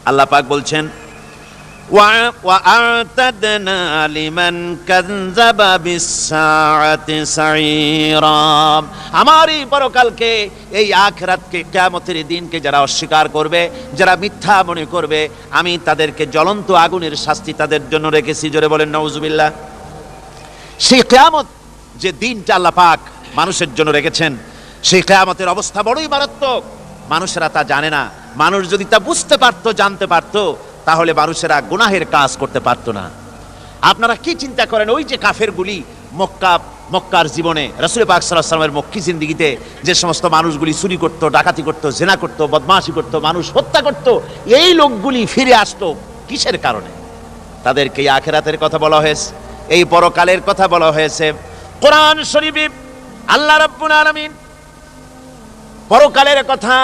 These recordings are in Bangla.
আল্লাহ পাক বলছেন وَأَعْتَدْنَا لِمَنْ كَذَّبَ بِالسَّاعَةِ سَعِيرًا। আমার এই পরকালকে, এই আখিরাতকে, কিয়ামতের দিনকে যারা অস্বীকার করবে, যারা মিথ্যা মনে করবে, আমি তাদেরকে জ্বলন্ত আগুনের শাস্তি তাদের জন্য রেখেছি। জোরে বলেন নাউজুবিল্লাহ। সেই কিয়ামত যে দিনটা আল্লাহ পাক মানুষের জন্য রেখেছেন, সেই কিয়ামতের অবস্থা বড়ই মারাত্মক। মানুষেরা তা জানে না। মানুষ যদি তা বুঝতে পারতো, জানতে পারতো, তাহলে মানুষেরা গুনাহের কাজ করতে পারতো না। আপনারা কি চিন্তা করেন, ওই যে কাফেরগুলি মক্কার জীবনে, রাসূল পাক সাল্লাল্লাহু আলাইহি ওয়াসাল্লামের মক্কি জিন্দেগিতে যে সমস্ত মানুষগুলি চুরি করত, ডাকাতি করত, জিনা করত, বদমাশি করত, মানুষ হত্যা করত, এই লোকগুলি ফিরে আসতো কিসের কারণে? তাদেরকে এই আখিরাতের কথা বলা হয়েছে, এই পরকালের কথা বলা হয়েছে। কোরআন শরীফে আল্লাহ রাব্বুল আলামিন পরকালের কথা,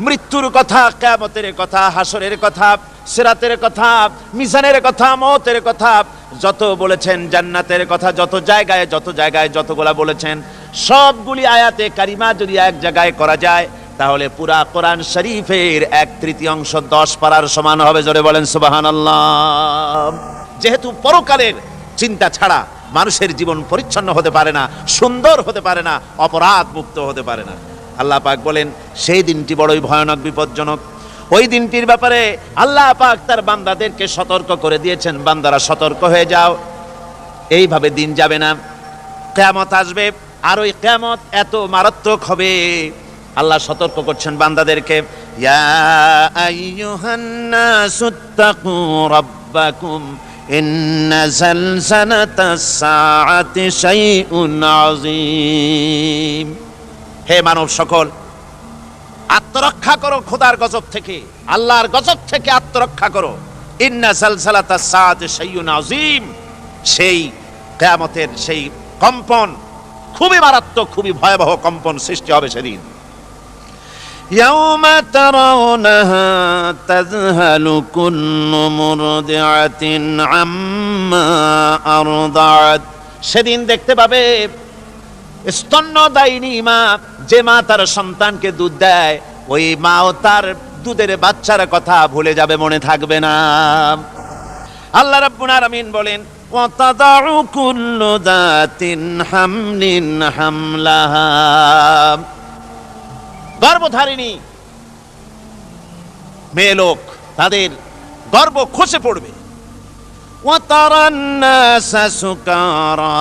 মৃত্যুর কথা, কিয়ামতের কথা, হাসরের কথা, সিরাতের কথা, মিজানের কথা, মওতের কথা যত বলেছেন, জান্নাতের কথা যত জায়গায় যতগুলা বলেছেন, সবগুলি আয়াতে কারিমা যদি এক জায়গায় করা যায়, তাহলে পুরা কোরআন শরীফের 1/3 10 পারার সমান হবে। জোরে বলেন সুবহানাল্লাহ। যেহেতু পরকালের চিন্তা ছাড়া মানুষের জীবন পরিচ্ছন্ন হতে পারে না, সুন্দর হতে পারে না, অপরাধ মুক্ত হতে পারে না। আল্লাহ পাক বলেন সেই দিনটি বড়ই ভয়ানক, বিপজ্জনক। ওই দিনটির ব্যাপারে আল্লাহ পাক তার বান্দাদেরকে সতর্ক করে দিয়েছেন, বান্দারা সতর্ক হয়ে যাও, এইভাবে দিন যাবে না, কিয়ামত আসবে। আর ওই কিয়ামত এত মারাত্মক হবে, আল্লাহ সতর্ক করছেন বান্দাদেরকে, ইয়া আইয়ুহান নাসুত্তাকু রাব্বাকুম ইন্না যালজালাতাস সাআতি শাইউন আযীম। হে মানব সকল, আত্মরক্ষা করো খোদার গজব থেকে, আল্লাহর গজব থেকে আত্মরক্ষা করো। ইন্না যালজালাতাস সাআতি শাইউন আযীম, সেই কিয়ামতের সেই কম্পন খুবই মারাত্মক, খুবই ভয়াবহ কম্পন সৃষ্টি হবে সেদিন। ইয়াউমা তারাউনাহা তাযহালু কুল্লু মুরদিআতিন আম্মা আরদাআত। সেদিন দেখতে পাবে স্তন্যদায়িনী মা, যে মা তার সন্তানকে দুধ দেয়, ওই মাও তার দুধের বাচ্চার কথা ভুলে যাবে, মনে থাকবে না। আল্লাহ রাব্বুল আলামিন বলেন ওয়া তাদাউ কুল্লু যাতিন হামলিন হামলাহা। গর্ভধারিণী মেয়ে লোক, তাদের গর্ভ খসে পড়বে। ওয়া তারান নাসা সুকারা,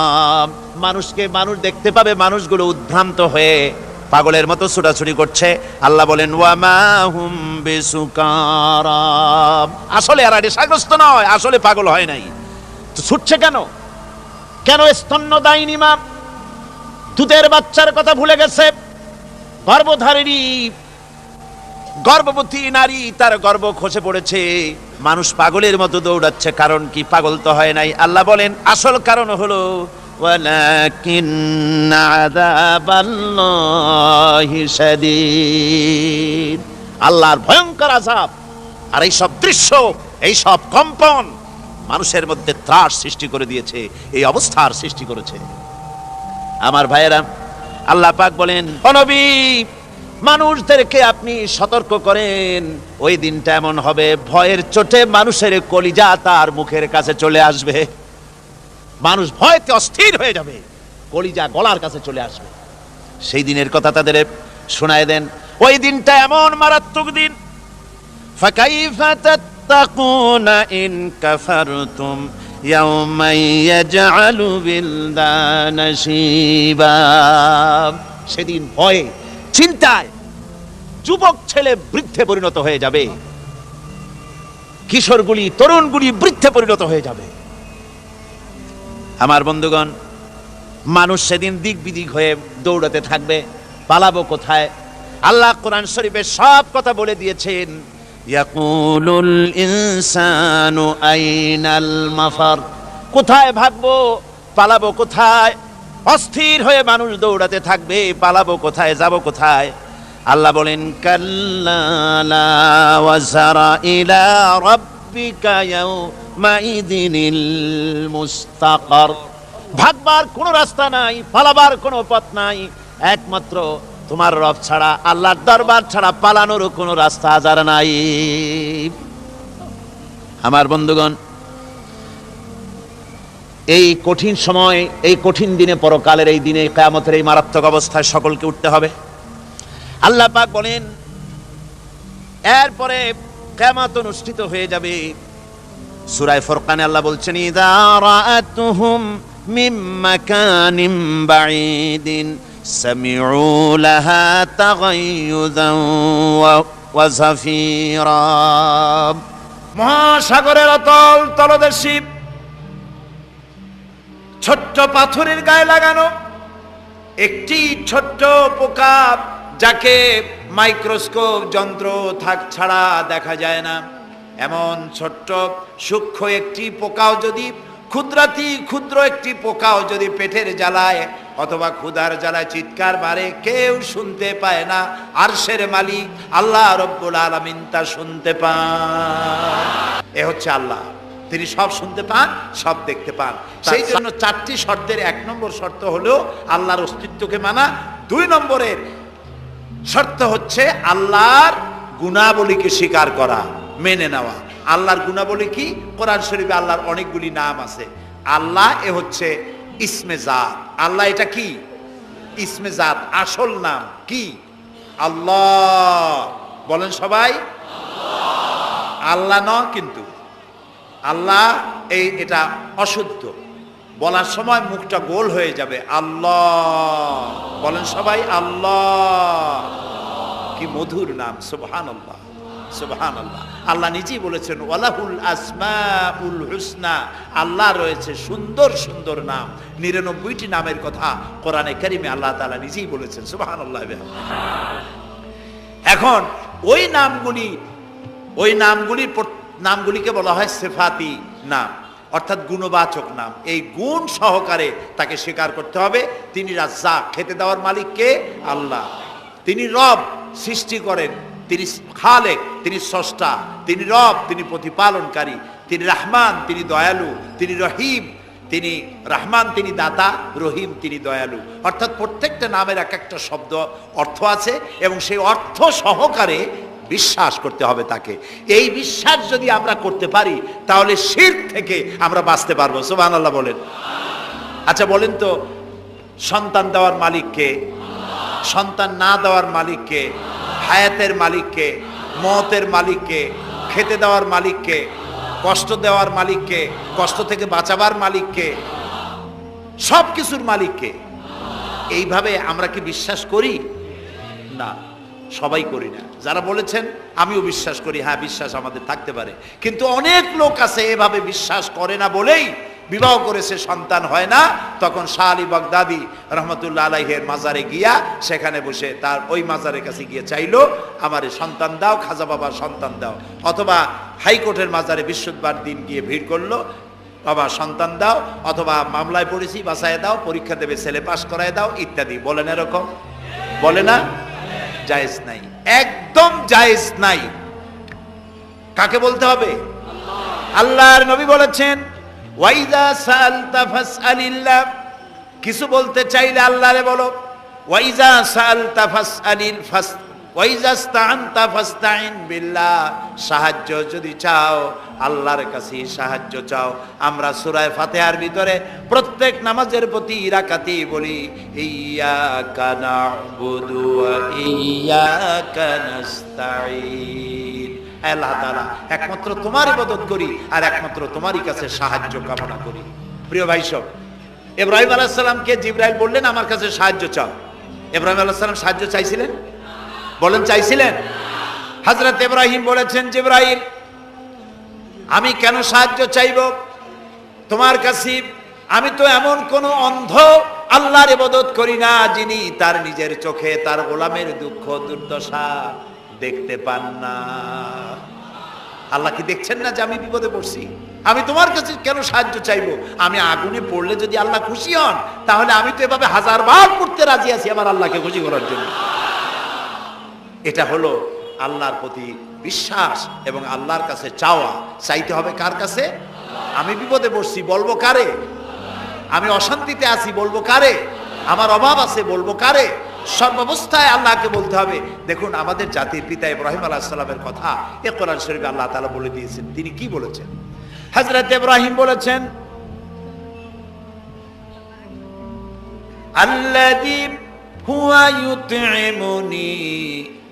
মানুষ দেখতে পাবে, মানুষগুলো উদ্ভ্রান্ত হয়ে পাগলের মতো ছোটাছুটি করছে। আল্লাহ বলেন ওয়া মা হুম বিসুকারা, আসলে এরা নেশাগ্রস্ত নয়, আসলে পাগল হয় নাই। তো ছুটছে কেন? স্তন্যদায়িনী মা দুধের বাচ্চার কথা ভুলে গেছে। গর্ভধারিণী গর্ভবতী নারী, তার গর্ভ খসে পড়েছে, মানুষ পাগলের মতো দৌড়াচ্ছে। কারণ কি? পাগল তো হয় নাই। আল্লাহ বলেন আসল কারণ হলো ওয়ালাকিন্না আযাবাল্লাহি শাদীদ, আল্লাহর ভয়ঙ্কর আযাব। আর এই সব দৃশ্য, এই সব কম্পন মানুষের মধ্যে ত্রাস সৃষ্টি করে দিয়েছে, এই অবস্থার সৃষ্টি করেছে। আমার ভাইয়েরা, আল্লাহ পাক বলেন ও নবী, মানুষদেরকে আপনি সতর্ক করেন, ওই দিনটা এমন হবে, ভয়ের চোটে মানুষের কলিজা তার মুখের কাছে চলে আসবে। মানুষ ভয়তে অস্থির হয়ে যাবে, কলিজা গলার কাছে চলে আসবে। সেই দিনের কথা তাদের শোনায় দেন। ওই দিনটা এমন মারাত্মক দিন, ফাকাইফা তাত্তাকুনা ইন কাফারতুম ইয়াওমা ইয়াজআলু বিলদানা শিবা। সেদিন ভয়ে, চিন্তায় যুবক ছেলে বৃদ্ধে পরিণত হয়ে যাবে, কিশোরগুলি, তরুণগুলি বৃদ্ধে পরিণত হয়ে যাবে। আমার বন্ধুগণ, মানুষ সেদিন দিক বিদিক হয়ে দৌড়াতে থাকবে, পালাবো কোথায়? আল্লাহ কোরআন শরীফে সব কথা বলে দিয়েছেন। ইয়াকুলুল ইনসানু আইনাল মাফার, কোথায় ভাগবো, পালাবো কোথায়? অস্থির হয়ে মানুষ দৌড়াতে থাকবে, পালাবো কোথায়, যাব কোথায়? আল্লাহ বলেন কাল্লা লা ওয়াজারা ইলা রাব্বিকা ইয়াউমাইদিনিল মুস্তাকার। ভাগবার কোনো রাস্তা নাই, পালাবার কোনো পথ নাই, একমাত্র তোমার রব ছাড়া, আল্লাহর দরবার ছাড়া পালানোর কোনো রাস্তা আজার নাই। আমার বন্ধুগণ, এই কঠিন সময়, এই কঠিন দিনে, পরকালের এই দিনে, কিয়ামতের এই মারাত্মক অবস্থায় সকলকে উঠতে হবে। আল্লাহ পাক বলেন, এরপরে কিয়ামত অনুষ্ঠিত হয়ে যাবে। সূরা ফুরকানে আল্লাহ বলছেন, ইযা রাআতুহুম মিন মাকানিন বাঈদিন সামিউ লাহা তাগায়্যুযান ওয়া যাফীরা। মহাসাগরের অতল তলদেশে ছোট্ট পাথরের গায়ে লাগানো একটি ছোট্ট পোকা, যাকে মাইক্রোস্কোপ যন্ত্র ছাড়া দেখা যায় না, এমন ছোট্ট সূক্ষ্ম একটি পোকাও যদি, ক্ষুদ্র একটি পোকাও যদি পেটের জ্বালায় অথবা ক্ষুধার জ্বালায় চিৎকার মারে, কেউ শুনতে পায় না। আরশের মালিক আল্লাহ রব্বুল আলামিন তা শুনতে পান। এ হচ্ছে আল্লাহ, তিনি সব শুনতে পান, সব দেখতে পান। সেই জন্য 4টি শর্তের 1 নম্বর শর্ত হলো আল্লাহর অস্তিত্বকে মানা। 2 নম্বরের শর্ত হচ্ছে আল্লাহর গুণাবলীকে স্বীকার করা, মেনে নেওয়া। আল্লাহর গুণাবলী কি? কোরআন শরীফে আল্লাহর অনেকগুলি নাম আছে। আল্লাহ এ হচ্ছে ইসমে জাত। আল্লাহ এটা কি? ইসমে জাত, আসল নাম কি? আল্লাহ। বলেন সবাই আল্লাহ। ন কিন্তু আল্লাহ এটা অশুদ্ধ, বলার সময় মুখটা গোল হয়ে যাবে। আল্লাহ। বলেন সবাই আল্লাহ। কি মধুর নাম, সুবহানাল্লাহ, সুবহানাল্লাহ। আল্লাহ নিজেই বলেছেন, ওয়ালাহুল আসমাউল হুসনা, আল্লাহ রয়েছে সুন্দর সুন্দর নাম। 99টি নামের কথা কোরআনে কারিমে আল্লাহ তাআলা নিজেই বলেছেন, সুবহানাল্লাহ। এখন ওই নামগুলিকে বলা হয় সিফাতি নাম, অর্থাৎ গুণবাচক নাম। এই গুণ সহকারে তাকে স্বীকার করতে হবে। তিনি রাজ্জাক, খেতে দেওয়ার মালিক কে? আল্লাহ। তিনি রব, সৃষ্টি করেন। তিনি খালেক, তিনি স্রষ্টা। তিনি রব, তিনি প্রতিপালনকারী। তিনি রহমান, তিনি দয়ালু। তিনি রহিম, তিনি রহমান, তিনি দাতা। রহিম, তিনি দয়ালু। অর্থাৎ প্রত্যেকটা নামের এক একটা শব্দ অর্থ আছে, এবং সেই অর্থ সহকারে বিশ্বাস করতে হবে তাকে। এই বিশ্বাস যদি আমরা করতে পারি, তাহলে শিরক থেকে আমরা বাঁচতে পারবো। সুবহানাল্লাহ বলেন। আচ্ছা বলেন তো, সন্তান দেওয়ার মালিককে? সন্তান না দেওয়ার মালিককে? হায়াতের মালিককে? মওতের মালিককে? খেতে দেওয়ার মালিককে? কষ্ট দেওয়ার মালিককে? কষ্ট থেকে বাঁচাবার মালিককে? সব কিছুর মালিককে। এইভাবে আমরা কি বিশ্বাস করি? না, সবাই করি না। যারা বলেছেন আমিও বিশ্বাস করি, হ্যাঁ বিশ্বাস আমাদের থাকতে পারে, কিন্তু অনেক লোক আছে এভাবে বিশ্বাস করে না বলেই বিবাহ করেছে, সন্তান হয় না। তখন শাহ আলী বাগদাদি রহমতুল্লাহ আলাইহের মাজারে গিয়া সেখানে বসে তার ওই মাজারের কাছে গিয়ে চাইলো, আমার সন্তান দাও, খাজা বাবা সন্তান দাও। অথবা হাইকোর্টের মাজারে বৃহস্পতিবার দিন গিয়ে ভিড় করলো, বাবা সন্তান দাও, অথবা মামলায় পড়েছি বাঁচায় দাও, পরীক্ষা দেবে ছেলে পাস করায় দাও, ইত্যাদি। বলেন এরকম? বলে না? জায়েজ নাই, একদম জায়েজ নাই। কাকে বলতে হবে? আল্লাহর নবী বলেছেন, ওয়াইদা সাআলতা ফাসআলিল্লাহ, কিছু বলতে চাইলে আল্লাহরে বলো। ওয়াইজা সাআলতা ফাসআলিল ফাস ওয়াইজা ইসতাআনতা ফাসতাইন বিল্লাহ, সাহায্য যদি চাও আল্লাহর কাছে সাহায্য চাও। আমরা সূরা ফাতিহার ভিতরে প্রত্যেক নামাজের প্রতি রাকাতে বলি, ইয়্যাকা না'বুদু ওয়া ইয়্যাকা নাস্তাঈন। আল্লাহ তাআলা একমাত্র তোমার ইবাদত করি আর একমাত্র তোমারই কাছে সাহায্য কামনা করি। প্রিয় ভাই সব, ইব্রাহিম আলাইহিস সালামকে জিবরাইল বললেন আমার কাছে সাহায্য চাও। ইব্রাহিম আলাইহিস সালাম সাহায্য চাইছিলেন? বলেন চাইছিলেন? হযরত ইব্রাহিম বলেছেন, জিবরাইল আমি কেন সাহায্য চাইব তোমার কাছে? আমি তো এমন কোন অন্ধ আল্লাহর ইবাদত করি না যিনি তার নিজের চোখে তার গোলামের দুঃখ দুর্দশা দেখতে পান না। আল্লাহ কি দেখছেন না যে আমি বিপদে পড়ছি? আমি তোমার কাছে কেন সাহায্য চাইবো? আমি আগুনে পড়লে যদি আল্লাহ খুশি হন, তাহলে আমি তো এভাবে 1000 বার পড়তে রাজি আছি আমার আল্লাহকে খুশি করার জন্য। এটা হলো আল্লাহর প্রতি বিশ্বাস এবং আল্লাহর কাছে চাওয়া। চাইতে হবে কার কাছে? আমি বিপদে পড়ছি, বলবো কারে? আমি অশান্তিতে আছি, বলবো কারে? আমার অভাব আছে, বলবো কারে? সর্বাবস্থায় আল্লাহকে বলতে হবে। দেখুন আমাদের জাতির পিতা ইব্রাহিম আলাইহিস সালামের কথা এ কোরআন শরীফে আল্লাহ তাআলা বলে দিয়েছেন। তিনি কি বলেছেন? হযরত ইব্রাহিম বলেছেন, আল্লাযী হুয়া ইউতঈমুনি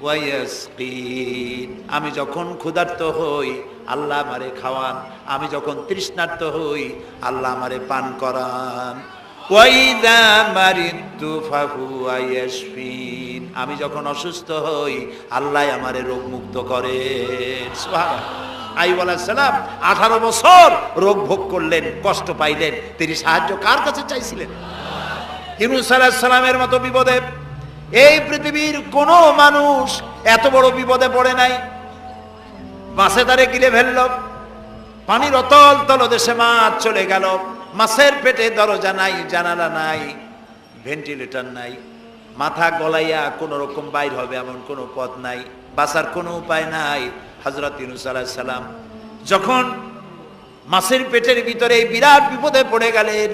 ওয়া ইয়াসকিন। আমি যখন ক্ষুধার্ত হই আল্লাহ আমারে খাওয়ান, আমি যখন তৃষ্ণার্ত হই আল্লাহ আমারে পান করান। ওয়া ইযা মারিদতু ফাহুয়া ইয়াশফিন। আমি যখন অসুস্থ হই আল্লাহ আমারে রোগ মুক্ত করেন। সুবহানাল্লাহ। আইয়ুব আলাইহিস সালাম 18 বছর রোগ ভোগ করলেন, কষ্ট পাইলেন, তিনি সাহায্য কার কাছে চাইছিলেন? ইউনূস আলাইহিস সালামের মতো বিপদে এই পৃথিবীর কোন মানুষ এত বড় বিপদে পড়ে নাই। মাছে তারে গিলে ফেলল, পানির অতল তলদেশে মাছ চলে গেল, মাছের পেটে দরজা নাই, জানালা নাই, ভেন্টিলেটর নাই, মাথা গলাইয়া কোন রকম বাইর হবে এমন কোনো পথ নাই, বাঁচার কোনো উপায় নাই। হযরত ইউনূস আলাইহিস সালাম যখন মাছের পেটের ভিতরে এই বিরাট বিপদে পড়ে গেলেন,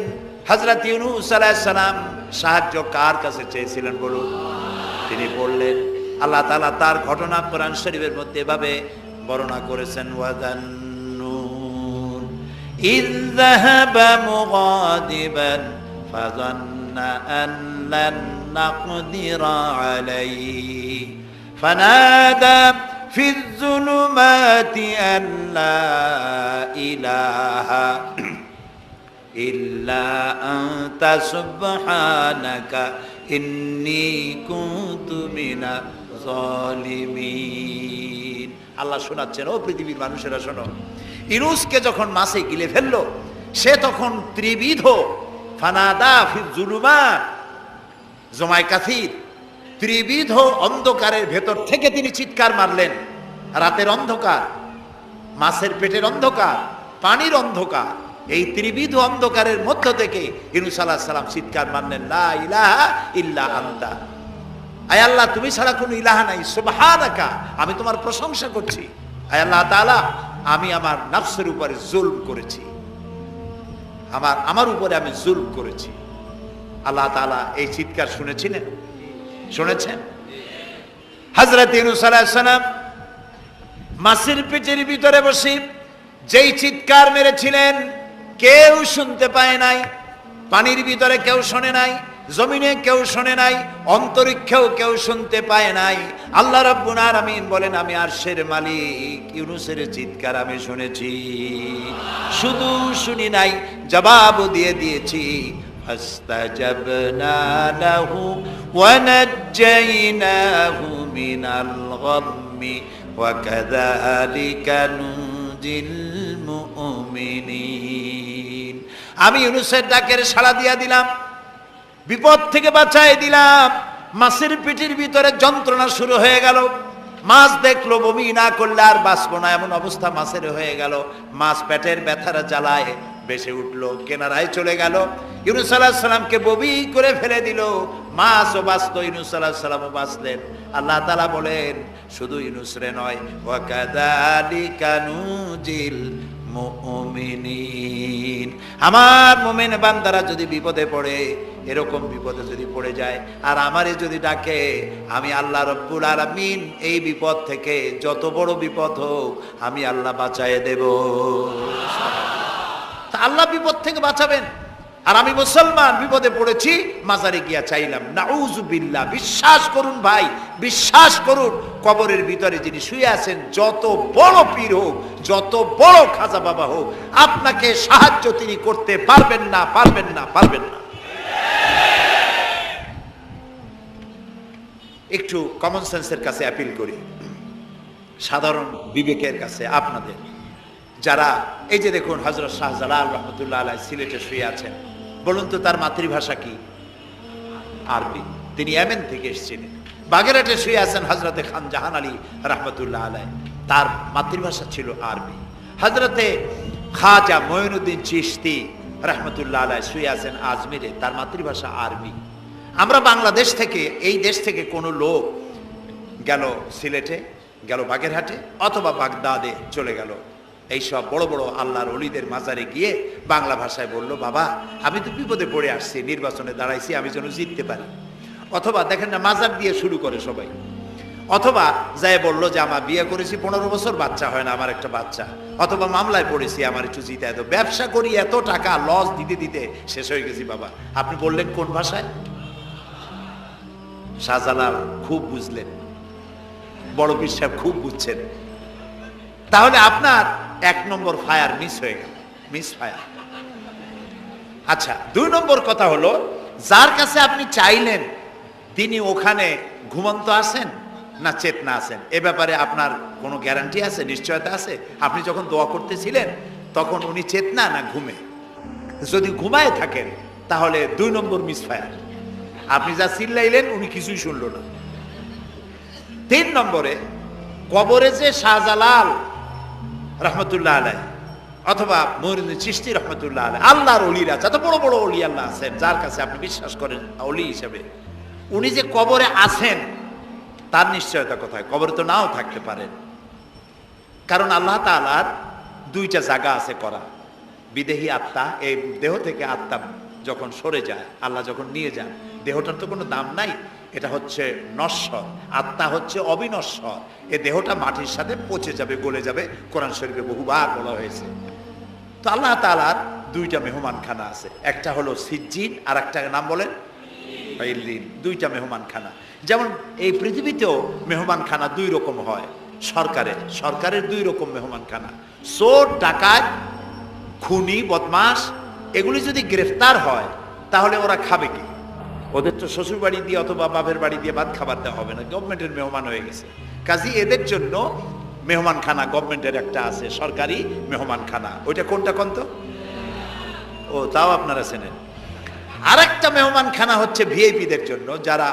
হযরত ইউনূস আলাইহিস সালাম সাহায্য কার কাছে চেয়েছিলেন বলুন? তিনি বললেন, আল্লাহ তাআলা তার ঘটনা কোরআন শরীফের মধ্যে এভাবে বর্ণনা করেছেন, ওয়াযান্নুন ইয যাহাবা মুগাদিবান ফাযান্না আন লান নাকদিরা আলাইহি ফানাদা ফিয যুলুমাতি আন লা ইলাহা ইল্লা আনতা সুবহানাকা ইন্নী কুনতু মিনাজ জালিমিন। আল্লাহ শোনাচ্ছেন, ও পৃথিবীর মানুষেরা শোনো, ইউনূসকে যখন মাছে গিলে ফেললো সে তখন ত্রিবিধ ফানাদা ফিয যুলুমাত জমায় কাসির, ত্রিবিধ অন্ধকারের ভেতর থেকে তিনি চিৎকার মারলেন। রাতের অন্ধকার, মাছের পেটের অন্ধকার, পানির অন্ধকার, এই ত্রিবিধ অন্ধকারের মধ্য থেকে ইউনূস আলাইহিস সালাম চিৎকার মারলেন, লা ইলাহা ইল্লা আনতা। আয় আল্লাহ, তুমি ছাড়া কোনো ইলাহা নাই, সুবহানাকা, আমি তোমার প্রশংসা করছি। আয় আল্লাহ তাআলা, আমি আমার নফসের উপরে জুলম করেছি, আমার উপরে আমি জুলম করেছি। আল্লাহ তাআলা এই চিৎকার শুনেছিলেন, শুনেছেন? হযরত ইউনূস আলাইহিস সালাম মাছের পেটের ভিতরে বসে যেই চিৎকার মেরেছিলেন কেউ শুনতে পায় নাই, পানির ভিতরে কেউ শোনে নাই, জমিনে কেউ শোনে নাই, অন্তরিক্ষেও কেউ শুনতে পায় নাই। আল্লাহ রাব্বুল আলামিন বলেন, আমি আরশের মালিক, ইউনূসের চিৎকার আমি শুনেছি, শুধু শুনি নাই, জবাবও দিয়ে দিয়েছি। ফাস্তাজাবনা লাহু ওয়া নাজ্জাইনাহু মিনাল গাম্মি ওয়া কাযালিকা নুনজিল মুমিনিন। আমি ইউনূসের ডাকের সাড়া দিয়া দিলাম, বিপদ থেকে বাঁচাই দিলাম। মাছের পেটের ভিতরে যন্ত্রণা শুরু হয়ে গেল, মাছ দেখলো বমি না করলে আর বাঁচবো না এমন অবস্থা মাছের হয়ে গেল। মাছ পেটের ব্যথার জ্বালায় বেসে উঠলো, কেনারায় চলে গেল। ইউনূস আলাইহিস সালামকে বমি করে ফেলে দিল, মাছও বাঁচলো, ইউনূস আলাইহিস সালামও বাঁচলেন। আল্লাহ তাআলা বলেন, শুধু ইউনূস রে নয়, ওয়া কাযালিকা নুজিল মুমিনিন। আমার মুমিন বান্দারা যদি বিপদে পড়ে, এরকম বিপদে যদি পড়ে যায় আর আমারে যদি ডাকে, আমি আল্লাহ রব্বুল আলামিন এই বিপদ থেকে, যত বড় বিপদ হোক, আমি আল্লাহ বাঁচায়ে দেব। আল্লাহ বিপদ থেকে বাঁচাবেন। আর আমি মুসলমান বিপদে পড়েছি, মাজারে গিয়া চাইলাম, নাউযুবিল্লাহ। বিশ্বাস করুন ভাই, বিশ্বাস করুন, কবরের ভিতরে যিনি শুয়ে আছেন, যত বড় পীর হোক, যত বড় খাজা বাবা হোক, আপনাকে সাহায্য তিনি করতে পারবেন না, পারবেন না, পারবেন না। একটু কমন সেন্সের কাছে অ্যাপিল করি, সাধারণ বিবেকের কাছে আপনাদের, যারা এই যে দেখুন হযরত শাহজালাল রহমতুল্লাহ আলাইহি সিলেটে শুয়ে আছেন, বলুন তো তার মাতৃভাষা কি? আরবি। তিনি ইয়েমেন থেকে এসেছিলেন। বাগেরহাটে শুয়ে আছেন হযরতে খান জাহান আলী রহমতুল্লাহ আলাইহি, তার মাতৃভাষা ছিল আরবি। হযরতে খাজা মঈনুদ্দিন চিশতি রহমতুল্লাহ আলাইহি শুয়ে আছেন আজমিরে, তার মাতৃভাষা আরবি। আমরা বাংলাদেশ থেকে, এই দেশ থেকে কোনো লোক গেল সিলেটে, গেল বাগেরহাটে অথবা বাগদাদে চলে গেল, এইসব বড় বড় আল্লাহর ওলিদের মাজারে গিয়ে বাংলা ভাষায় বলল, বাবা আমি তো বিপদে পড়ে আসছি, নির্বাচনে দাঁড়াইছি, আমি যেন জিততে পারি। অথবা দেখেন না মাজার দিয়ে শুরু করে সবাই, অথবা যাই বললো যে আমার বিয়ে করেছি 15 বছর বাচ্চা হয় না, আমার একটা বাচ্চা, অথবা মামলায় পড়েছি আমার একটু জিতে, এত ব্যবসা করি এত টাকা লস দিতে দিতে শেষ হয়ে গেছি বাবা। আপনি বললেন কোন ভাষায়? শাহজালাল খুব বুঝলেন, বড় পীর সাহেব খুব বুঝছেন। তাহলে আপনার 1 নম্বর ফায়ার মিস হয়ে গেল, মিস ফায়ার। আচ্ছা, 2 নম্বর কথা হলো, যার কাছে আপনি চাইলেন তিনি ওখানে ঘুমন্ত আছেন না চেতনা আছেন, এ ব্যাপারে আপনার কোনো গ্যারান্টি আছে, নিশ্চয়তা আছে? আপনি যখন দোয়া করতেছিলেন তখন উনি চেতনা না ঘুমে? যদি ঘুমায় থাকেন তাহলে 2 নম্বর মিস ফায়ার। আপনি যা চিল্লাইলেন উনি কিছুই শুনল না। 3 নম্বরে, কবরে যে শাহজালাল রহমতুল্লাহ আলাই অথবা মঈনুদ্দিন চিশতি রহমতুল্লাহ আলাই, আল্লাহর ওলিরা, যত বড় বড় ওলি আল্লাহ আছেন যার কাছে আপনি বিশ্বাস করেন ওলি হিসেবে, উনি যে কবরে আছেন তার নিশ্চয়তা কোথায়? কবরে তো নাও থাকতে পারেন, কারণ আল্লাহ তাআলার 2টা জায়গা আছে করা। বিদেহী আত্মা, এই দেহ থেকে আত্মা যখন সরে যায়, আল্লাহ যখন নিয়ে যান, দেহটার তো কোনো দাম নাই, এটা হচ্ছে নশ্বর, আত্মা হচ্ছে অবিনশ্বর। এই দেহটা মাটির সাথে পচে যাবে, গলে যাবে, কোরআন শরীফে বহুবার বলা হয়েছে। তো আল্লাহ তাআলার 2টা মেহমানখানা আছে, একটা হলো সিজ্জিন আর একটা নাম বলেন ইল্লিন। 2টা মেহমানখানা। যেমন এই পৃথিবীতেও মেহমানখানা 2 রকম হয়। সরকারের 2 রকম মেহমানখানা। চোর, ডাকাত, খুনি, বদমাস এগুলি যদি গ্রেফতার হয় তাহলে ওরা খাবে কি? ওদের তো শ্বশুর বাড়ি দিয়ে অথবা বাপের বাড়ি দিয়ে ভাত খাবার দেওয়া হবে না, গভর্নমেন্টের মেহমান হয়ে গেছে। কাজী এদের জন্য মেহমানখানা গভর্নমেন্টের একটা আছে, সরকারি মেহমানখানা। ওইটা কোনটা কোন তো? ও, তাও আপনারা চেনেন। আরেকটা মেহমানখানা হচ্ছে ভিআইপিদের জন্য, যারা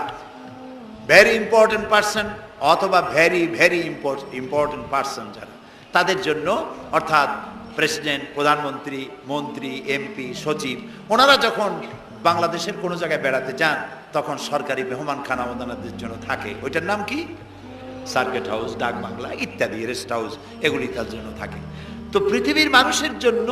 ভেরি ইম্পর্টেন্ট পার্সন অথবা ভেরি ভেরি ইম্পর্টেন্ট পার্সন যারা, তাদের জন্য, অর্থাৎ প্রেসিডেন্ট, প্রধানমন্ত্রী, মন্ত্রী, এমপি, সচিব, ওনারা যখন বাংলাদেশের কোনো জায়গায় বেড়াতে যান তখন সরকারি মেহমানখানা ওনাদের জন্য থাকে। ওইটার নাম কি? সার্কিট হাউস, ডাক বাংলা ইত্যাদি, রেস্ট হাউস, এগুলি তার জন্য থাকে। তো পৃথিবীর মানুষের জন্য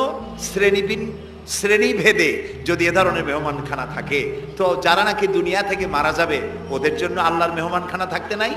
শ্রেণীভেদে যদি এ ধরনের মেহমানখানা থাকে, তো যারা নাকি দুনিয়া থেকে মারা যাবে ওদের জন্য আল্লাহর মেহমানখানা থাকতে নাই?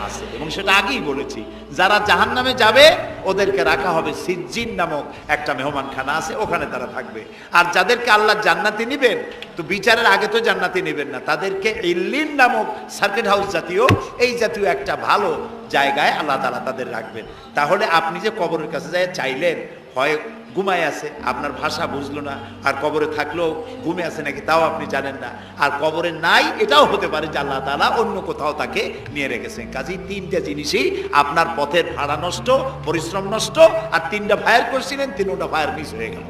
আছে। এবং সেটা আগেই বলেছি, যারা জাহান্নামে যাবে ওদেরকে রাখা হবে সিজ্জিন নামক একটা মেহমানখানা আছে, ওখানে তারা থাকবে। আর যাদেরকে আল্লাহ জান্নাতে নিবেন, তো বিচারের আগে তো জান্নাতে নিবেন না, তাদেরকে ইল্লিন নামক সার্কিট হাউস জাতীয়, এই জাতীয় একটা ভালো জায়গায় আল্লাহ তাআলা তাদের রাখবেন। তাহলে আপনি যে কবরের কাছে যায় চাইলেন, হয় ঘুমায় আছে, আপনার ভাষা বুঝলো না, আর কবরে থাকলেও ঘুমে আছে নাকি তাও আপনি জানেন না, আর কবরে নাই এটাও হতে পারে যে আল্লাহ তাআলা অন্য কোথাও তাকে নিয়ে রেখেছেন। কাজেই 3টা জিনিসই আপনার পথের ভাড়া নষ্ট, পরিশ্রম নষ্ট, আর 3টা ফায়ার করছিলেন, 3টা ফায়ার মিস হয়ে গেল।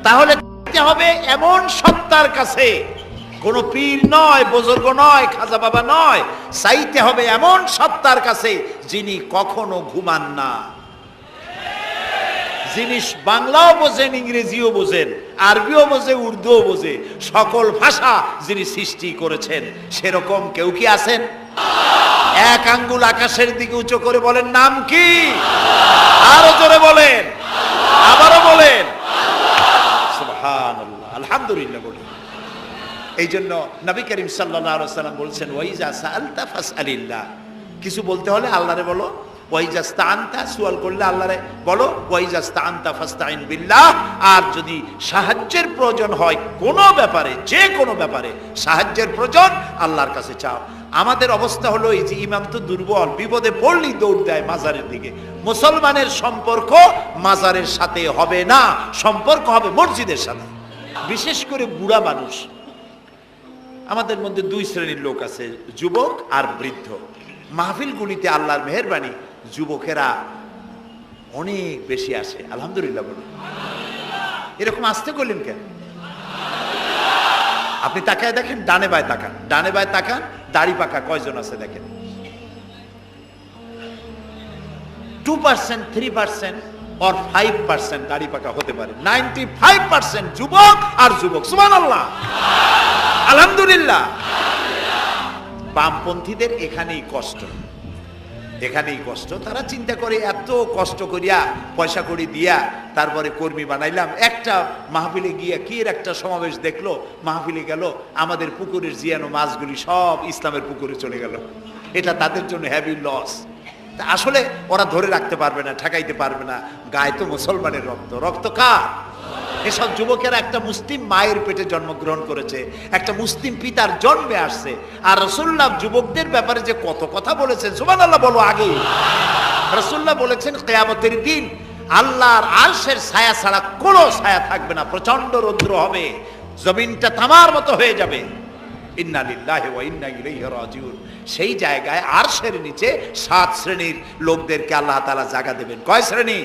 তাহলে হবে এমন সত্তার কাছে, কোন পীর নয়, বুজুর্গ নয়, খাজা বাবা নয়, চাইতে হবে এমন সত্তার কাছে যিনি কখনো ঘুমান না, যিনি বাংলাও বোঝেন, ইংরেজিও বোঝেন, আরবিও বোঝে, উর্দুও বোঝে, সকল ভাষা যিনি সৃষ্টি করেছেন। সেরকম কেউ কি আছেন? এক আঙ্গুল আকাশের দিকে উঁচু করে বলেন, নাম কি? আরো জোরে বলেন, আবারও বলেন, সুবহানাল্লাহ, আলহামদুলিল্লাহ বলেন। এই জন্য নবী করিম সাল্লাল্লাহু আলাইহি ওয়াসাল্লাম বলছেন, ওয়াইজা সাআলতা ফাসআলিল্লাহ, কিছু বলতে হলে আল্লাহরে বলো। ওয়াইজা ইসতাআনতা, সুয়াল করলে আল্লাহরে বলো। ওয়াইজা ইসতাআনতা ফাসতাইন বিল্লাহ, আর যদি সাহায্যের প্রয়োজন হয় কোনো ব্যাপারে, যে কোনো ব্যাপারে সাহায্যের প্রয়োজন, আল্লাহর কাছে চাও। আমাদের অবস্থা হলো এই যে ইমাম তো দুর্বল, বিপদে পড়লেই দৌড় দেয় মাজারের দিকে। মুসলমানের সম্পর্ক মাজারের সাথে হবে না, সম্পর্ক হবে মসজিদের সাথে। বিশেষ করে বুড়া মানুষ, আমাদের মধ্যে 2 শ্রেণীর লোক আছে, যুবক আর বৃদ্ধ। মাহফিলগুলিতে আল্লাহর মেহেরবানি যুবকেরা অনেক বেশি আসে, আলহামদুলিল্লাহ বলুন। এরকম আসতে করলেন কেন? আপনি তাকায় দেখেন, ডানে বায় তাকান, ডানে বায় তাকান, দাড়ি পাকা কয়জন আছে দেখেন। 2%, 3% or 5% দাড়ি পাকা হতে পারে, 95% যুবক আর যুবক। সুবহানাল্লাহ, আলহামদুলিল্লাহ। বামপন্থীদের এখানেই কষ্ট, এখানেই কষ্ট। তারা চিন্তা করে এত এত কষ্ট করিয়া পয়সা করি দিয়া তারপরে কর্মী বানাইলাম, একটা মাহফিলে গিয়া কি এর একটা সমাবেশ দেখলো, মাহফিলে গেল, আমাদের পুকুরের জিয়ানো মাছগুলি সব ইসলামের পুকুরে চলে গেল। এটা তাদের জন্য হেভি লস। আসলে ওরা ধরে রাখতে পারবে না, ঠেকাইতে পারবে না, গায়ে তো মুসলমানের রক্ত। রক্ত কার? এসব যুবকেরা একটা মুসলিম মায়ের পেটে জন্মগ্রহণ করেছে, একটা মুসলিম পিতার জন্মে আসছে। আর রাসূলুল্লাহ যুবকদের ব্যাপারে যে কত কথা বলেছেন, সুবহানাল্লাহ বলো আগে। রাসূলুল্লাহ বলেছেন কিয়ামতের দিন আল্লাহর আরশের ছায়া ছাড়া কোনো ছায়া থাকবে না, প্রচন্ড রৌদ্র হবে, জমিনটা তামার মতো হয়ে যাবে। ইন্না লিল্লাহি ওয়া ইন্না ইলাইহি রাজিউন। সেই জায়গায় আরশের নিচে 7 শ্রেণীর লোকদেরকে আল্লাহ তাআলা জায়গা দেবেন। কয় শ্রেণী?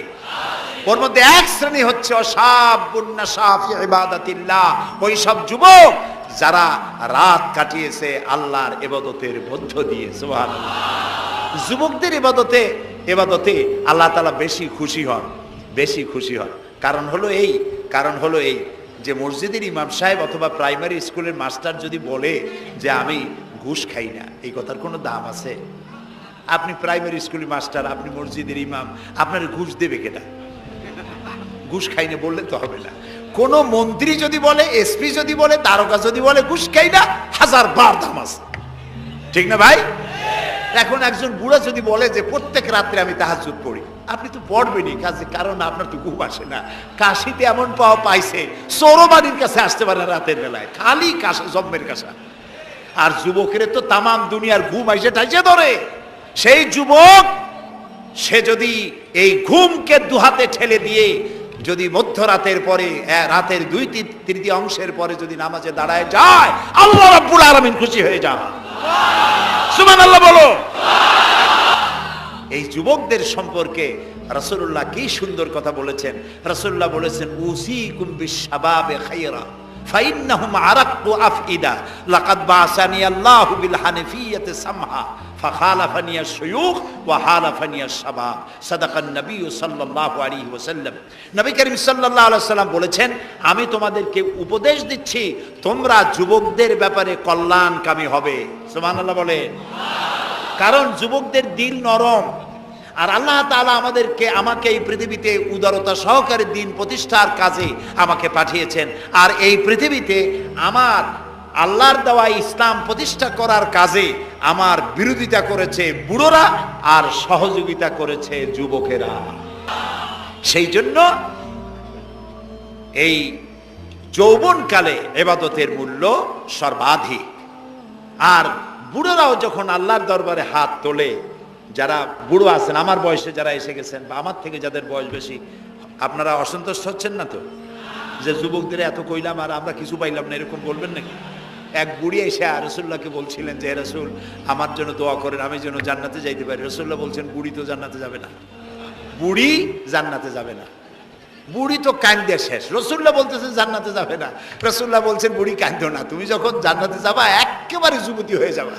ওর মধ্যে এক শ্রেণী হচ্ছে অসাবুন নাশা ফি ইবাদাতিল্লাহ, ওই সব যুবক যারা রাত কাটিয়েছে আল্লাহর ইবাদতের মধ্য দিয়ে। সুবহানাল্লাহ। যুবকদের ইবাদতে আল্লাহ তাআলা বেশি খুশি হন, বেশি খুশি হন। কারণ হলো এই যে মসজিদের ইমাম সাহেব অথবা প্রাইমারি স্কুলের মাস্টার যদি বলে যে আমি ঘুষ খাই না, এই কথার কোনো দাম আছে? আপনি প্রাইমারি স্কুলের মাস্টার, আপনি মসজিদের ইমাম, আপনার ঘুষ দেবে কেনা? ঘুষ খাই না বললে তো হবে না। কোন মন্ত্রী যদি বলে, এসপি যদি বলে, দারোগা যদি বলে ঘুষ খাই না, 1000 বার দাম আছে, ঠিক না ভাই? এখন একজন বুড়া যদি বলে যে প্রত্যেক রাত্রে আমি তাহাজ্জুদ পড়ি, আপনি তো পড়বেনই, কারণ আপনার তো ঘুম আসে না। কাশিতে এমন পাওয়া পাইছে, চোরবাড়ির কাছে আসতে পারে রাতের বেলায়, খালি কাশা, জম্মের কাশা। আর যুবকের তো তামাম দুনিয়ার ঘুম আইসে টাইসে ধরে। সেই যুবক সে যদি এই ঘুমকে দুহাতে ঠেলে দিয়ে যদি মধ্যরাতের পরে, রাতের 2/3 পরে যদি নামাজে দাঁড়ায় যায়, আল্লাহ রাব্বুল আলামিন খুশি হয়ে যান। সুবহানাল্লাহ বলো। এই যুবকদের সম্পর্কে রাসূলুল্লাহ কি সুন্দর কথা বলেছেন। রাসূলুল্লাহ বলেছেন উসিকুম বিশ-শাবাবে খায়রা ফাইন্নাহুম আরাক্কু আফইদা লাকাদ বাসানি আল্লাহু বিল হানিফিয়্যাতি সামহা ফাখালাফানি আশ-শুয়ুখ ওয়া হালাফানি আশ-শাবাব। সাদাকান নবী সাল্লাল্লাহু আলাইহি ওয়াসাল্লাম। নবী করিম সাল্লাল্লাহু আলাইহি ওয়াসাল্লাম বলেছেন, আমি তোমাদেরকে উপদেশ দিচ্ছি তোমরা যুবকদের ব্যাপারে কল্যাণকামী হবে। সুবহানাল্লাহ বলে। কারণ যুবকদের দিল নরম, আর আল্লাহ তাআলা আমাকে এই পৃথিবীতে উদারতা সহকারে দিন প্রতিষ্ঠার কাজে আমাকে পাঠিয়েছেন। আর এই পৃথিবীতে আমার আল্লাহর দেওয়া ইসলাম প্রতিষ্ঠা করার কাজে আমার বিরোধিতা করেছে বুড়োরা আর সহযোগিতা করেছে যুবকেরা। সেই জন্য এই যৌবনকালে ইবাদতের মূল্য সর্বাধিক। আর বুড়োরাও যখন আল্লাহর দরবারে হাত তোলে, যারা বুড়ো আছেন, আমার বয়সে যারা এসে গেছেন বা আমার থেকে যাদের বয়স বেশি, আপনারা অসন্তুষ্ট হচ্ছেন না তো যে যুবকদের এত কইলাম আর আমরা কিছু পাইলাম না, এরকম বলবেন নাকি? এক বুড়ি এসে রাসূলুল্লাহকে বলছিলেন যে রাসূল আমার জন্য দোয়া করেন, আমি যেন জান্নাতে যাইতে পারি। রাসূলুল্লাহ বলছেন বুড়ি তো জান্নাতে যাবে না, বুড়ি জান্নাতে যাবে না, বুড়ি তো কান্দে শেষ। রাসূলুল্লাহ বলতেছেন জান্নাতে যাবে না, রাসূলুল্লাহ বলছেন বুড়ি কান্দো না, তুমি যখন জান্নাতে যাবা একেবারে যুবতী হয়ে যাবা,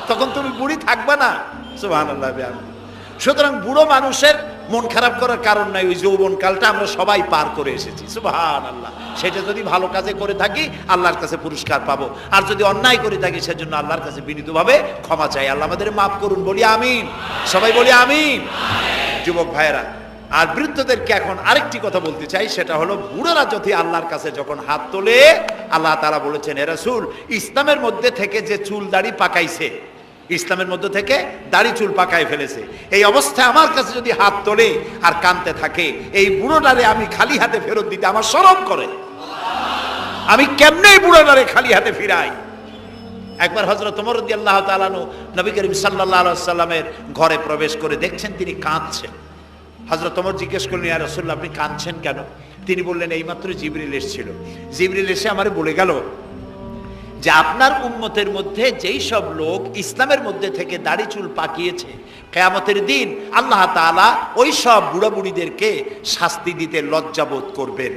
তখন তুমি বুড়ি থাকবা না। সুবহানাল্লাহ। সুতরাং বুড়ো মানুষের মন খারাপ করার কারণ নাই, ওই যৌবনকালটা আমরা সবাই পার করে এসেছি। সুবহানাল্লাহ। সেটা যদি ভালো কাজে করে থাকি আল্লাহর কাছে পুরস্কার পাবো, আর যদি অন্যায় করে থাকি সেজন্য আল্লাহর কাছে বিনীতভাবে ক্ষমা চাই। আল্লাহ আমাদের মাফ করুন, বলি আমিন। সবাই বলি আমিন। যুবক ভাইয়েরা আর বৃদ্ধদেরকে এখন আরেকটি কথা বলতে চাই, সেটা হলো বুড়োরা যদি আল্লাহর কাছে যখন হাত তোলে, আল্লাহ তাআলা বলেছেন হে রাসূল, ইসলামের মধ্যে থেকে যে চুল দাড়ি পাকাইছে, ইসলামের মধ্যে থেকে দাড়ি চুল পাকায় ফেলেছে, এই অবস্থায় আমার কাছে যদি হাত তোলে আর কাঁদতে থাকে, এই বুড়োটারে আমি খালি হাতে ফেরত দিতে আমার শরম করে। আমি কেমনে বুড়োটারে খালি হাতে ফিরাই? একবার হযরত ওমর রাদিয়াল্লাহু তাআলা আনহু নবী করিম সাল্লাল্লাহু আলাইহি ওয়াসাল্লামের ঘরে প্রবেশ করে দেখছেন তিনি কাঁদছেন। হযরত ওমর জিজ্ঞেস করলেন, ইয়া রাসূলুল্লাহ আপনি কাঁদছেন কেন? তিনি বললেন, এইমাত্র জিবরিল এসেছিল, জিবরিল এসে আমারে বলে গেল যে আপনার উম্মতের মধ্যে যেই সব লোক ইসলামের মধ্যে থেকে দাড়ি চুল পাকিয়েছে, কিয়ামতের দিন আল্লাহ তাআলা ওই সব বুড়া বুড়িদেরকে শাস্তি দিতে লজ্জাবোধ করবেন।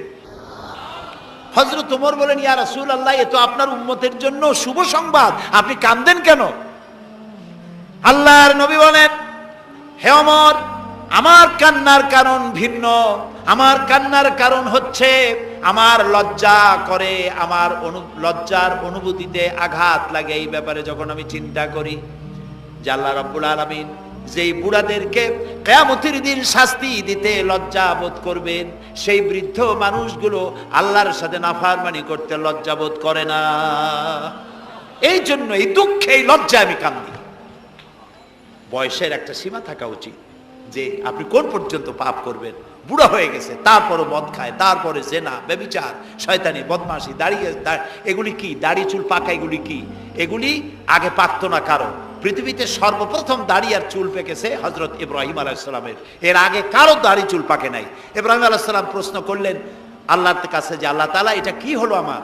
হযরত ওমর বলেন, ইয়া রাসূলুল্লাহ এ তো আপনার উম্মতের জন্য শুভ সংবাদ, আপনি কাঁদেন কেন? আল্লাহর নবী বলেন, হে ওমর আমার কান্নার কারণ ভিন্ন। আমার কান্নার কারণ হচ্ছে আমার লজ্জা করে, আমার লজ্জার অনুভূতিতে আঘাত লাগে এই ব্যাপারে যখন আমি চিন্তা করি যে আল্লাহ রাব্বুল আলামিন যেই বুড়াদেরকে কিয়ামতের দিন শাস্তি দিতে লজ্জা বোধ করবেন, সেই বৃদ্ধ মানুষগুলো আল্লাহর সাথে নাফরমানি করতে লজ্জা বোধ করে না। এই জন্য এই দুঃখে এই লজ্জায় আমি কান্দি। বয়সের একটা সীমা থাকা উচিত, যে আপনি কোন পর্যন্ত পাপ করবেন। বুড়া হয়ে গেছে, তারপরও মদ খায়, তারপরে জেনা, ব্যভিচার, শয়তানি, বদমাশি, এগুলি কি? দাড়ি চুল পাকা এগুলি কি? এগুলি আগে পাকতো না কারো। পৃথিবীতে সর্বপ্রথম দাড়ি আর চুল পেকেছে হযরত ইব্রাহিম আলাইহিস সালামের। এর আগে কারো দাড়ি চুল পাকে নাই। ইব্রাহিম আলাইহিস সালাম প্রশ্ন করলেন আল্লাহর কাছে যে আল্লাহ তাআলা এটা কি হলো আমার?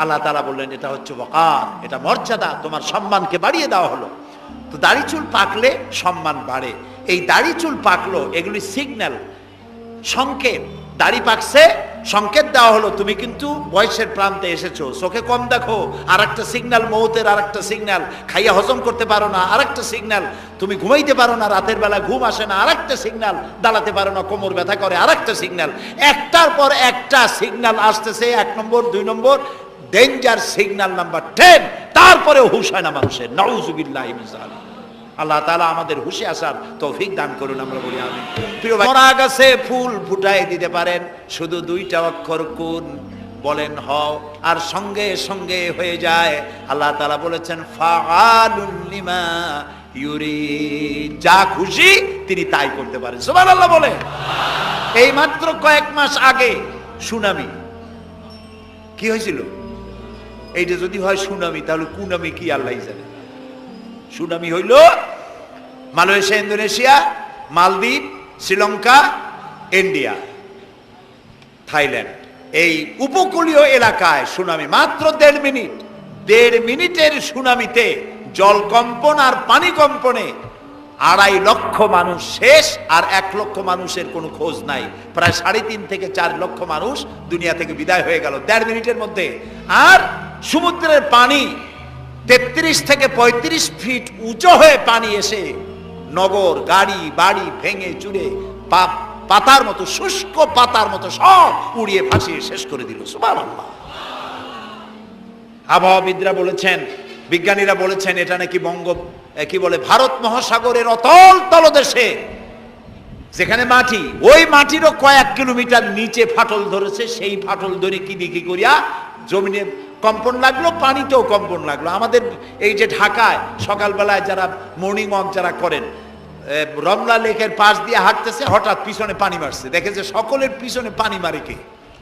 আল্লাহ তাআলা বললেন এটা হচ্ছে ওয়াকার, এটা মর্যাদা, তোমার সম্মানকে বাড়িয়ে দেওয়া হলো। তো দাড়ি চুল পাকলে সম্মান বাড়ে। এই দাড়ি চুল পাকলো, এগুলি সিগন্যাল, সংকেত। দাড়ি পাকছে, সংকেত দেওয়া হলো তুমি কিন্তু বয়সের প্রান্তে এসেছো। চোখে কম দেখো, আর একটা সিগন্যাল, মৌতের আর একটা সিগন্যাল। খাইয়া হজম করতে পারো না, আর একটা সিগন্যাল। তুমি ঘুমাইতে পারো না, রাতের বেলা ঘুম আসে না, আর একটা সিগন্যাল। দাঁড়াতে পারো না, কোমর ব্যথা করে, আর একটা সিগন্যাল। একটার পর একটা সিগন্যাল আসতেছে, 1 নম্বর, 2 নম্বর, ডেঞ্জার সিগন্যাল নাম্বার 10। তারপরে হুঁশ হয় না মানুষের। নাউযুবিল্লাহি মিন যালিক। আল্লাহ তাআলা আমাদের হুঁশে আসার তৌফিক দান করুন, আমরা বলি আমিন। প্রিয় ভাই, মরা গাছে ফুল ফুটাই দিতে পারেন, শুধু 2টা অক্ষর কুন বলেন হও, আর সঙ্গে সঙ্গে হয়ে যায়। আল্লাহ তাআলা বলেছেন ফাআলুন লিমা ইউরিদ, যা খুশি তিনি তাই করতে পারেন। সুবহানাল্লাহ বলে। এই মাত্র কয়েক মাস আগে সুনামি কি হয়েছিল? এইটা যদি হয় সুনামি, তাহলে কুনামি কি আল্লাহই জানে। সুনামি হইল মালয়েশিয়া, ইন্দোনেশিয়া, মালদ্বীপ, শ্রীলঙ্কা, ইন্ডিয়া, থাইল্যান্ড, এই উপকূলীয় এলাকায় সুনামি। মাত্র 1.5 মিনিটের সুনামিতে জলকম্পন আর পানি কম্পনে 2.5 লক্ষ মানুষ শেষ, আর 1 লক্ষ মানুষের কোনো খোঁজ নাই। প্রায় 3.5 থেকে 4 লক্ষ মানুষ দুনিয়া থেকে বিদায় হয়ে গেল 1.5 মিনিটের মধ্যে। আর সমুদ্রের পানি 33 থেকে 35 ফিট উঁচু হয়ে পানি এসে নগর, গাড়ি, বাড়ি ভেঙে চুরে পাতার মতো, শুষ্ক পাতার মতো সব উড়িয়ে ভাসিয়ে শেষ করে দিল। সুবহানাল্লাহ। আবহাওয়াবিদরা বলেছেন, বিজ্ঞানীরা বলেছেন, এটা নাকি ভারত মহাসাগরের অতল তলদেশে যেখানে মাটি, ওই মাটিরও কয়েক কিলোমিটার নিচে ফাটল ধরেছে। সেই ফাটল ধরে কি দেখি করিয়া জমিনে কম্পন লাগলো, পানিতেও কম্পন লাগলো। আমাদের এই যে ঢাকায় সকালবেলায় যারা মর্নিং ওয়াক যারা করেন, রমনা লেকের পাশ দিয়ে হাঁটতেছে, হঠাৎ পিছনে পানি মারছে, দেখে যে সকলের পিছনে পানি মারে কে?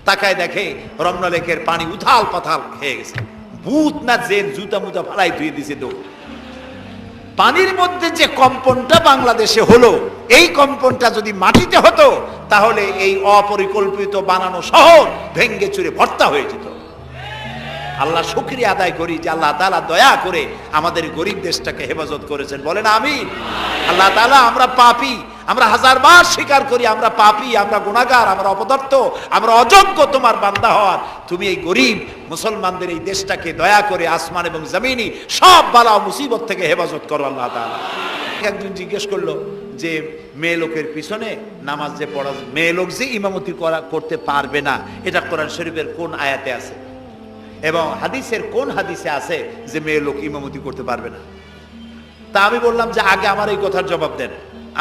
তাকায় দেখে রমনা লেকের পানি উথাল পাথাল হয়ে গেছে। ভূত না জেন জুতা মুতা ফালাই ধুয়ে দিছে দৌড়। পানির মধ্যে যে কম্পনটা বাংলাদেশে হলো, এই কম্পনটা যদি মাটিতে হতো, তাহলে এই অপরিকল্পিত বানানো শহর ভেঙ্গে চুরে ভর্তা হয়ে যেত। আল্লাহ শুকরিয়া আদায় করি যে আল্লাহ তাআলা দয়া করে আমাদের গরিব দেশটাকে হেফাজত করেছেন। বলেন আমিন। আল্লাহ তাআলা, আমরা পাপী, আমরা 1000 বার স্বীকার করি আমরা পাপী, আমরা গুনাহগার, আমরা অপদার্থ, আমরা অযোগ্য তোমার বান্দা হওয়ার। তুমি এই গরিব মুসলমানদের এই দেশটাকে দয়া করে আসমান এবং জমিনি সব বালা ও মুসিবত থেকে হেফাজত করো আল্লাহ তাআলা। একজন জিজ্ঞেস করলো যে মেয়ে লোকের পিছনে নামাজ যে পড়া, মেয়ে লোক যে ইমামতি করতে পারবে না, এটা কোরআন শরীফের কোন আয়াতে আছে এবং হাদিসের কোন হাদিসে আছে যে মেয়ে লোক ইমামতি করতে পারবে না? তা আমি বললাম যে আগে আমার এই কথার জবাব দেন,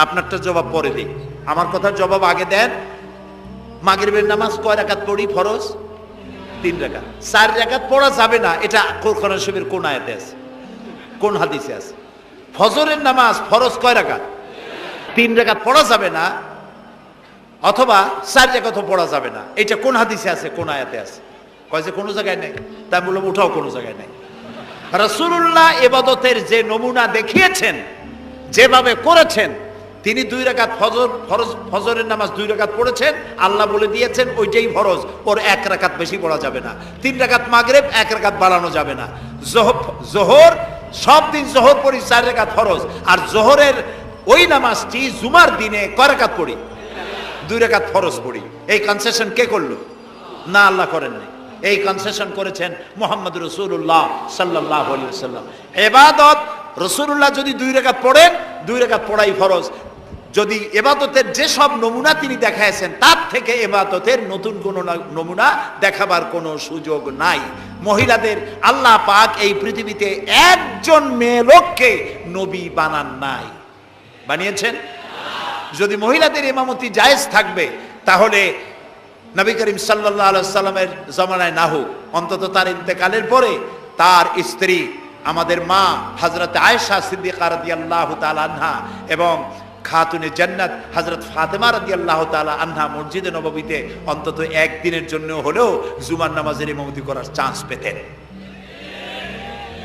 আপনারটা জবাব পরে দিই। আমার কথার জবাব আগে দেন। মাগরিবের নামাজ কয় রাকাত পড়ি ফরজ? 3 রাকাত। 4 রাকাত পড়া যাবে না, এটা কোরআন শরীফের কোন আয়াতে আছে, কোন হাদিসে আছে? ফজরের নামাজ ফরজ কয় রাকাত? 3 রাকাত পড়া যাবে না, অথবা 4 রাকাতও পড়া যাবে না, এটা কোন হাদিসে আছে, কোন আয়াতে আছে? কয় যে কোনো জায়গায় নেই। তাই বললাম ওঠাও কোনো জায়গায় নেই। রাসূলুল্লাহ ইবাদতের যে নমুনা দেখিয়েছেন, যেভাবে করেছেন, তিনি 2 রাকাত ফজরের নামাজ 2 রাকাত পড়েছেন, আল্লাহ বলে দিয়েছেন ওইটাই ফরজ, ওর 1 রাকাত বেশি পড়া যাবে না। 3 রাকাত মাগরিব, 1 রাকাত বাড়ানো যাবে না। জোহর সব দিন জোহর পড়ি 4 রাকাত ফরজ, আর জোহরের ওই নামাজটি জুমার দিনে কয় রাকাত পড়ি? 2 রাকাত ফরজ পড়ি। এই কনসেশন কে করলো? না, আল্লাহ করেননি। এই কনসেশন করেছেন মুহাম্মদ রাসূলুল্লাহ সাল্লাল্লাহু আলাইহি ওয়াসাল্লাম। ইবাদত রাসূলুল্লাহ যদি 2 রাকাত পড়েন, 2 রাকাত পড়াই ফরজ। যদি ইবাদতের যে সব নমুনা তিনি দেখাইছেন, তার থেকে ইবাদতের নতুন কোন নমুনা দেখাবার কোনো সুযোগ নাই। মহিলাদের আল্লাহ পাক এই পৃথিবীতে একজন মেয়ে লোককে নবী বানান নাই। বানিয়েছেন? যদি মহিলাদের ইমামতি জায়েজ থাকবে, তাহলে নবী করিম সাল্লাল্লাহু আলাইহি সাল্লামের জামানায় না হোক, অন্তত তার ইন্তেকালের পরে তার স্ত্রী আমাদের মা হযরত আয়েশা সিদ্দিকা রাদিয়াল্লাহু তাআলা আনহা এবং খাতুনে জান্নাত হযরত ফাতেমা রাদিয়াল্লাহু তাআলা আনহা মসজিদে নববীতে অন্তত একদিনের জন্য হলেও জুমার নামাজের ইমামতি করার চান্স পেতেন।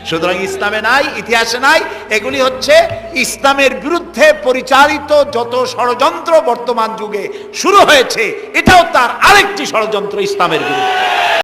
সুতরাং ইসলামে নাই, ইতিহাসে নাই। এগুলি হচ্ছে ইসলামের বিরুদ্ধে পরিচালিত যত ষড়যন্ত্র বর্তমান যুগে শুরু হয়েছে, এটাও তার আরেকটি ষড়যন্ত্র ইসলামের বিরুদ্ধে।